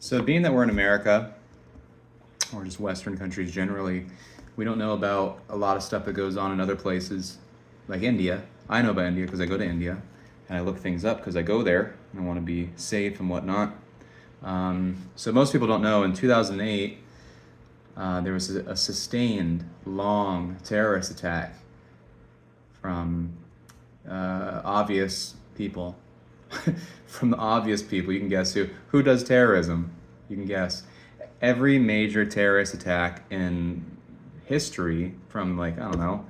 So, being that we're in America, or just Western countries generally, we don't know about a lot of stuff that goes on in other places, like India. I know about India because I go to India, and I look things up because I go there and I want to be safe and whatnot. So most people don't know. In 2008, there was a sustained, long terrorist attack from obvious people. From the obvious people, you can guess who. Who does terrorism? You can guess. Every major terrorist attack in history, from like, I don't know,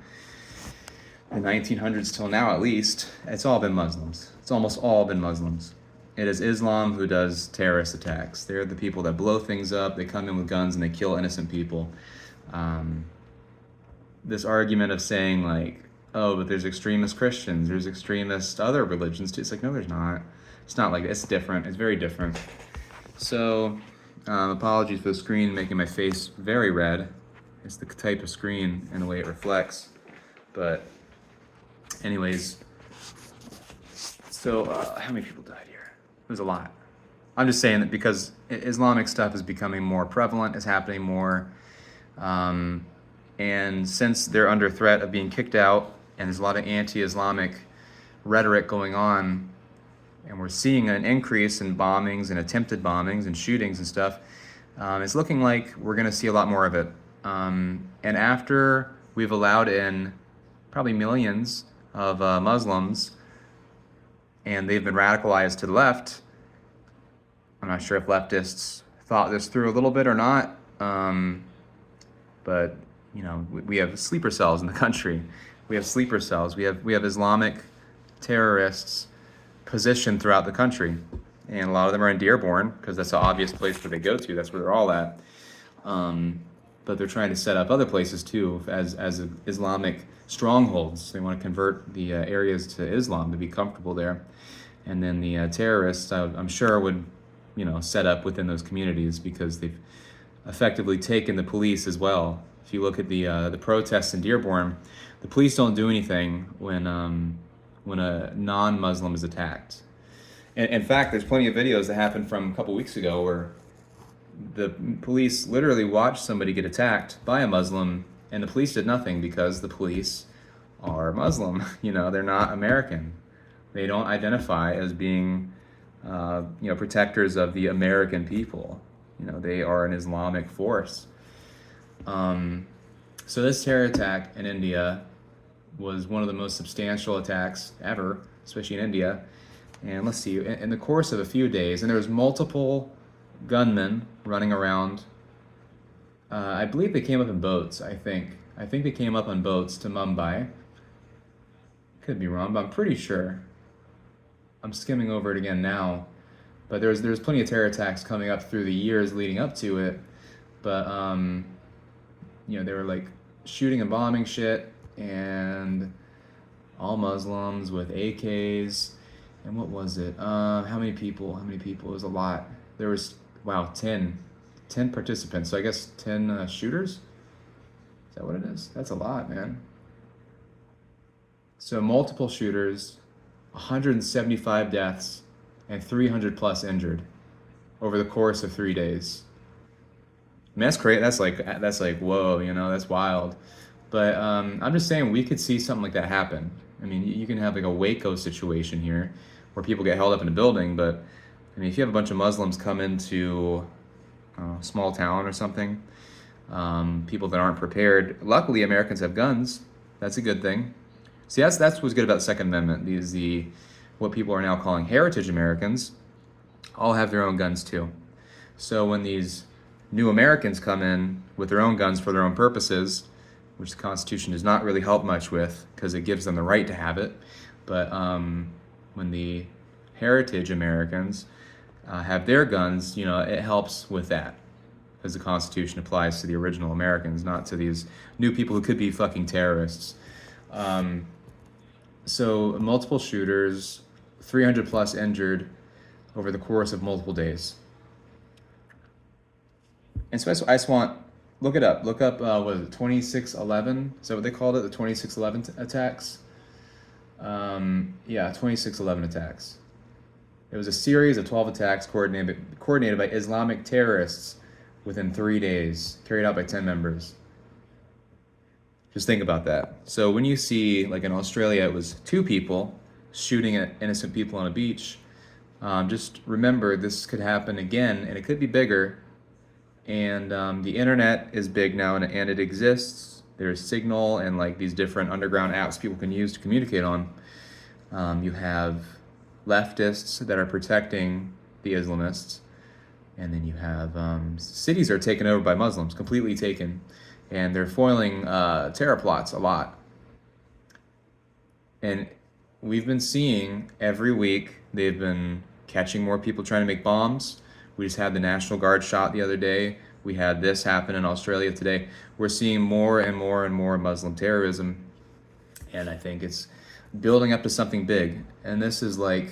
the 1900s till now at least, it's all been Muslims. It's almost all been Muslims. It is Islam who does terrorist attacks. They're the people that blow things up. They come in with guns and they kill innocent people. This argument of saying like, oh, but there's extremist Christians, there's extremist other religions too. It's like, no, there's not. It's not like that. It's different. It's very different. So, apologies for the screen making my face very red. It's the type of screen and the way it reflects. But, anyways, so how many people died here? It was a lot. I'm just saying that because Islamic stuff is becoming more prevalent, it's happening more. And since they're under threat of being kicked out, and there's a lot of anti-Islamic rhetoric going on, and we're seeing an increase in bombings and attempted bombings and shootings and stuff, it's looking like we're going to see a lot more of it. And after we've allowed in probably millions of Muslims, and they've been radicalized to the left, I'm not sure if leftists thought this through a little bit or not, but you know, we have sleeper cells in the country. We have sleeper cells. We have Islamic terrorists positioned throughout the country, and a lot of them are in Dearborn because that's the obvious place where they go to. That's where they're all at. But they're trying to set up other places too as Islamic strongholds. They want to convert the areas to Islam to be comfortable there, and then the terrorists, I'm sure, would set up within those communities because they've effectively taken the police as well. If you look at the protests in Dearborn, the police don't do anything when a non-Muslim is attacked. And in fact, there's plenty of videos that happened from a couple weeks ago where the police literally watched somebody get attacked by a Muslim, and the police did nothing because the police are Muslim. They're not American. They don't identify as being protectors of the American people. They are an Islamic force. So this terror attack in India was one of the most substantial attacks ever, especially in India. And let's see, in the course of a few days, and there was multiple gunmen running around. I believe they came up in boats, I think. I think they came up on boats to Mumbai. Could be wrong, but I'm pretty sure. I'm skimming over it again now. But there's plenty of terror attacks coming up through the years leading up to it. But, they were like shooting and bombing shit, and all Muslims with AKs. And what was it? How many people? It was a lot. There was, 10 participants. So I guess 10 shooters? Is that what it is? That's a lot, man. So multiple shooters, 175 deaths, and 300 plus injured over the course of 3 days. I mean, that's great. That's like whoa, that's wild. But I'm just saying we could see something like that happen. I mean, you can have like a Waco situation here where people get held up in a building, but I mean, if you have a bunch of Muslims come into a small town or something, people that aren't prepared, luckily Americans have guns. That's a good thing. See, that's what's good about the Second Amendment. What people are now calling heritage Americans all have their own guns too. So when these new Americans come in with their own guns for their own purposes, which the Constitution does not really help much with because it gives them the right to have it, but when the heritage Americans have their guns, it helps with that because the Constitution applies to the original Americans, not to these new people who could be fucking terrorists. So multiple shooters, 300 plus injured over the course of multiple days. And so I just want, look it up. Look up, what is it, 2611? Is that what they called it? The 2611 attacks? 2611 attacks. It was a series of 12 attacks coordinated by Islamic terrorists within 3 days, carried out by 10 members. Just think about that. So when you see, like in Australia, it was 2 people shooting at innocent people on a beach, just remember this could happen again, and it could be bigger. And the internet is big now, and it exists. There's Signal and like these different underground apps people can use to communicate on. You have leftists that are protecting the Islamists, and then you have cities are taken over by Muslims, completely taken, and they're foiling terror plots a lot. And we've been seeing every week they've been catching more people trying to make bombs. We just had the National Guard shot the other day. We had this happen in Australia today. We're seeing more and more and more Muslim terrorism, and I think it's building up to something big. And this is like,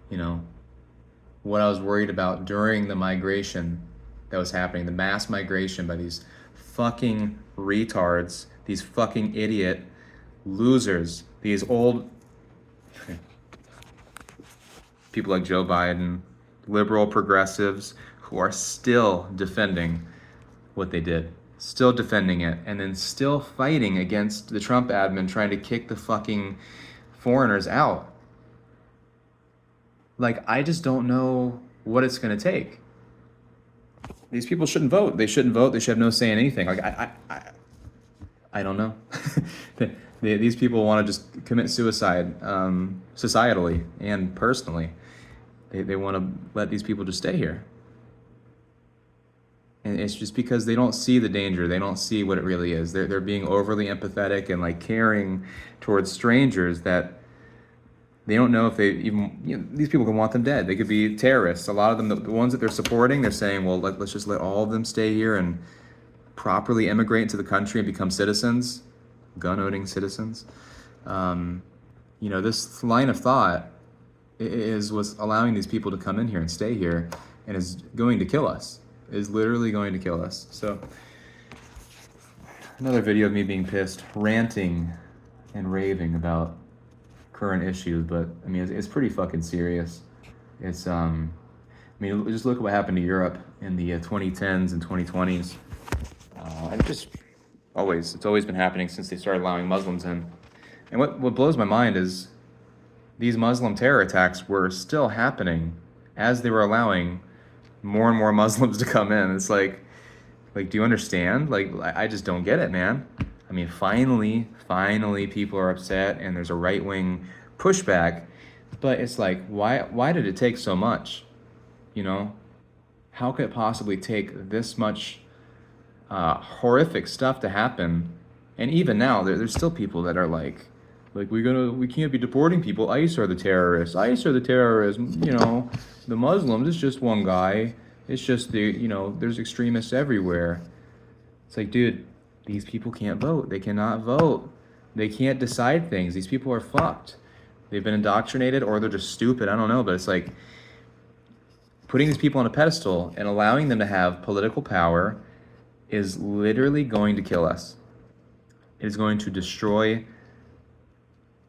you know, what I was worried about during the migration that was happening, the mass migration by these fucking retards, these fucking idiot losers, these old people like Joe Biden, liberal progressives who are still defending what they did, still defending it, and then still fighting against the Trump admin trying to kick the fucking foreigners out. Like, I just don't know what it's going to take. These people shouldn't vote. They shouldn't vote. They should have no say in anything. Like, I don't know. These people want to just commit suicide, societally and personally. They want to let these people just stay here. And it's just because they don't see the danger. They don't see what it really is. They're being overly empathetic and like caring towards strangers that they don't know if they even, you know, these people can want them dead. They could be terrorists. A lot of them, the ones that they're supporting, they're saying, well, let's just let all of them stay here and properly immigrate into the country and become citizens, gun-owning citizens. You know, this line of thought is what's allowing these people to come in here and stay here, and is going to kill us, is literally going to kill us. So another video of me being pissed, ranting and raving about current issues, but I mean, it's pretty fucking serious. It's, I mean, just look at what happened to Europe in the 2010s and 2020s. And just it's always been happening since they started allowing Muslims in. And what blows my mind is these Muslim terror attacks were still happening as they were allowing more and more Muslims to come in. It's like, do you understand? Like, I just don't get it, man. I mean, finally, people are upset and there's a right-wing pushback, but it's like, why did it take so much? You know, how could it possibly take this much horrific stuff to happen? And even now, there's still people that are like we can't be deporting people. ICE are the terrorists. You know, the Muslims, it's just one guy. It's just you know, there's extremists everywhere. It's like, dude, these people can't vote. They cannot vote. They can't decide things. These people are fucked. They've been indoctrinated, or they're just stupid. I don't know, but it's like putting these people on a pedestal and allowing them to have political power is literally going to kill us. It is going to destroy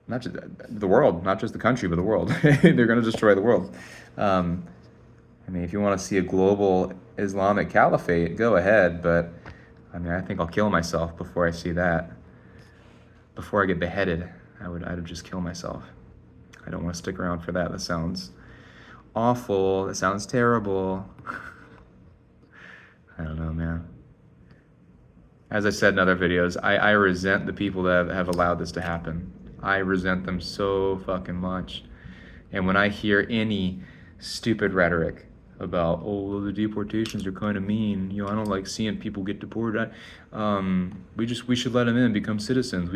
not just the world, not just the country, but the world. They're going to destroy the world. I mean, if you want to see a global Islamic caliphate, go ahead, but I mean, I think I'll kill myself before I see that. Before I get beheaded, I'd just kill myself. I don't want to stick around for that. That sounds awful. That sounds terrible. I don't know, man. As I said in other videos, I resent the people that have allowed this to happen. I resent them so fucking much. And when I hear any stupid rhetoric about, oh, well, the deportations are kind of mean, you know, I don't like seeing people get deported, we should let them in and become citizens.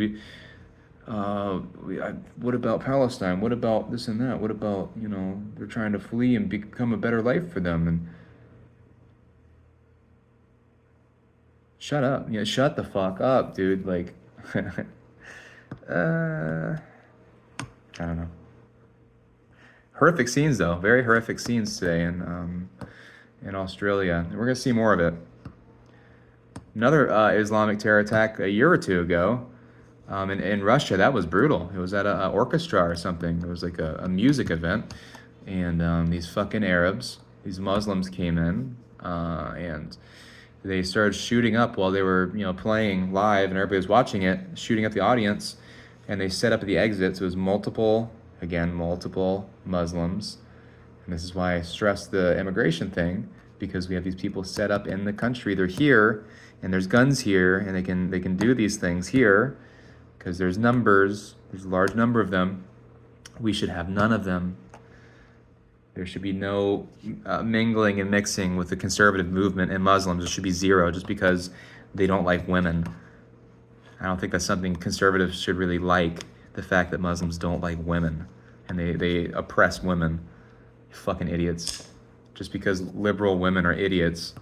What about Palestine? What about this and that? What about, you know, they're trying to flee and become a better life for them? And shut up. Yeah, shut the fuck up, dude. Like, I don't know. Horrific scenes, though. Very horrific scenes today in Australia. And we're going to see more of it. Another Islamic terror attack a year or two ago in Russia. That was brutal. It was at an orchestra or something. It was like a music event. And these fucking Arabs, these Muslims came in, and they started shooting up while they were, playing live, and everybody was watching it, shooting up the audience, and they set up at the exits. It was multiple Muslims, and this is why I stress the immigration thing, because we have these people set up in the country. They're here, and there's guns here, and they can do these things here, because there's a large number of them. We should have none of them. There should be no mingling and mixing with the conservative movement and Muslims. There should be zero, just because they don't like women. I don't think that's something conservatives should really like, the fact that Muslims don't like women and they oppress women. Fucking idiots. Just because liberal women are idiots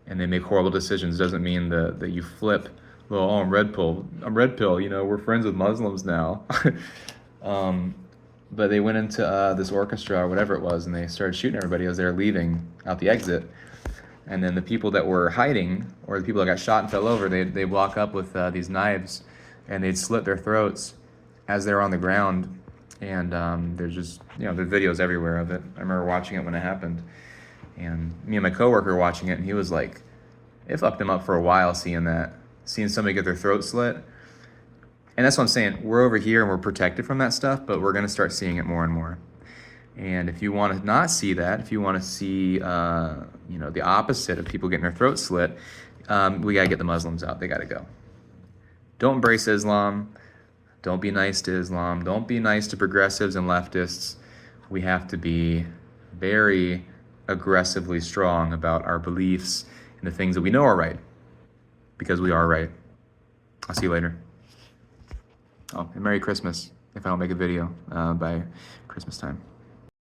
and they make horrible decisions doesn't mean that you flip. Well, I'm red pill. We're friends with Muslims now. But they went into this orchestra or whatever it was, and they started shooting everybody as they were leaving out the exit. And then the people that were hiding, or the people that got shot and fell over, they'd walk up with these knives, and they'd slit their throats as they were on the ground. And there's just, there's videos everywhere of it. I remember watching it when it happened. And me and my coworker were watching it, and he was like, it fucked him up for a while seeing somebody get their throat slit. And that's what I'm saying. We're over here and we're protected from that stuff, but we're going to start seeing it more and more. And if you want to not see that, if you want to see, the opposite of people getting their throats slit, we got to get the Muslims out. They got to go. Don't embrace Islam. Don't be nice to Islam. Don't be nice to progressives and leftists. We have to be very aggressively strong about our beliefs and the things that we know are right, because we are right. I'll see you later. Oh, and Merry Christmas if I don't make a video by Christmas time.